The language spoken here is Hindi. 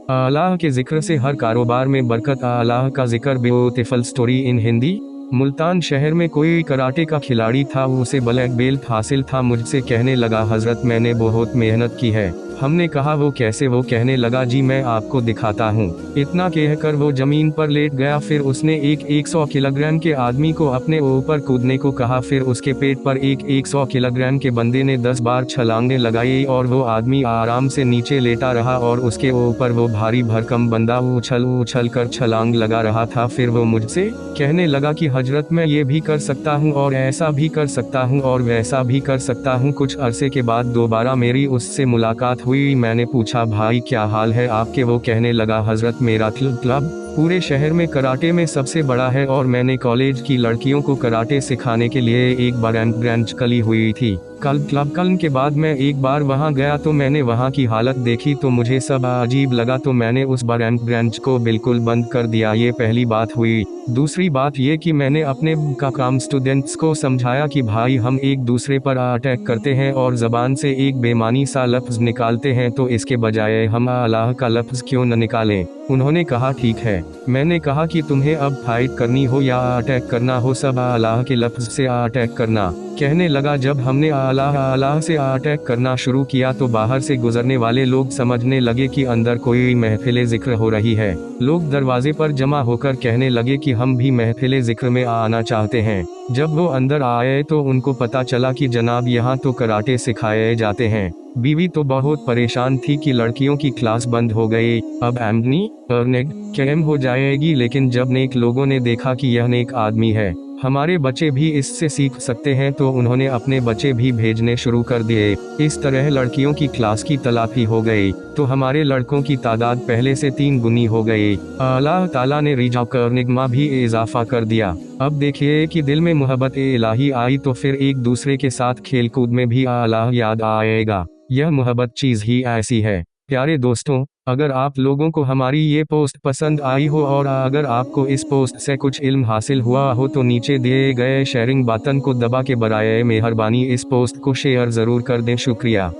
अल्लाह के जिक्र से हर कारोबार में बरकत। अल्लाह का जिक्र। Beautiful story in Hindi. Multan शहर में कोई कराटे का खिलाड़ी था, उसे ब्लैक बेल्ट हासिल था। मुझसे कहने लगा, हजरत मैंने बहुत मेहनत की है। हमने कहा वो कैसे? वो कहने लगा, जी मैं आपको दिखाता हूँ। इतना कहकर वो जमीन पर लेट गया। फिर उसने एक 100 किलोग्राम के आदमी को अपने ऊपर कूदने को कहा। फिर उसके पेट पर एक 100 किलोग्राम के बंदे ने 10 बार छलांगें लगाई और वो आदमी आराम से नीचे लेटा रहा और उसके ऊपर वो भारी भरकम बंदा उछल उछल कर छलांग लगा रहा था। फिर वो मुझसे कहने लगा कि हजरत मैं ये भी कर सकता हूँ और ऐसा भी कर सकता हूँ और वैसा भी कर सकता हूँ। कुछ अरसे के बाद दोबारा मेरी उससे मुलाकात हुई। मैंने पूछा, भाई क्या हाल है आपके? वो कहने लगा, हजरत मेरा क्लब पूरे शहर में कराटे में सबसे बड़ा है और मैंने कॉलेज की लड़कियों को कराटे सिखाने के लिए एक ब्रांच खुली हुई थी। क्लब के बाद मैं एक बार वहां गया तो मैंने वहां की हालत देखी तो मुझे सब अजीब लगा, तो मैंने उस ब्रांच को बिल्कुल बंद कर दिया। ये पहली बात हुई। दूसरी बात ये कि मैंने अपने काम स्टूडेंट्स को समझाया कि भाई हम एक दूसरे पर अटैक करते हैं और ज़बान से एक बेमानी सा लफ्ज़ निकालते हैं, तो इसके बजाय हम अल्लाह का लफ्ज़ क्यों न निकालें। उन्होंने कहा ठीक है। मैंने कहा कि तुम्हें अब फाइट करनी हो या अटैक करना हो, सब अल्लाह के लफ्ज़ से अटैक करना। कहने लगा, जब हमने अल्लाह से अटैक करना शुरू किया तो बाहर से गुजरने वाले लोग समझने लगे कि अंदर कोई महफिल जिक्र हो रही है। लोग दरवाजे पर जमा होकर कहने लगे कि हम भी महफिल जिक्र में आना चाहते हैं। जब वो अंदर आए तो उनको पता चला कि जनाब यहाँ तो कराटे सिखाए जाते हैं। बीवी तो बहुत परेशान थी कि लड़कियों की क्लास बंद हो गई, अब आमदनी कैम हो जाएगी। लेकिन जब नेक लोगों ने देखा कि यह नेक आदमी है, हमारे बच्चे भी इससे सीख सकते हैं, तो उन्होंने अपने बच्चे भी भेजने शुरू कर दिए। इस तरह लड़कियों की क्लास की तलाफी हो गई तो हमारे लड़कों की तादाद पहले से 3 गुनी हो गई। अल्लाह ताला ने रिजा करने में भी इजाफा कर दिया। अब देखिए कि दिल में मोहब्बत इलाही आई तो फिर एक दूसरे के साथ खेल कूद में भी अल्लाह याद आएगा। यह मोहब्बत चीज़ ही ऐसी है। प्यारे दोस्तों, अगर आप लोगों को हमारी ये पोस्ट पसंद आई हो और अगर आपको इस पोस्ट से कुछ इल्म हासिल हुआ हो तो नीचे दिए गए शेयरिंग बटन को दबा के बराए मेहरबानी इस पोस्ट को शेयर ज़रूर कर दें। शुक्रिया।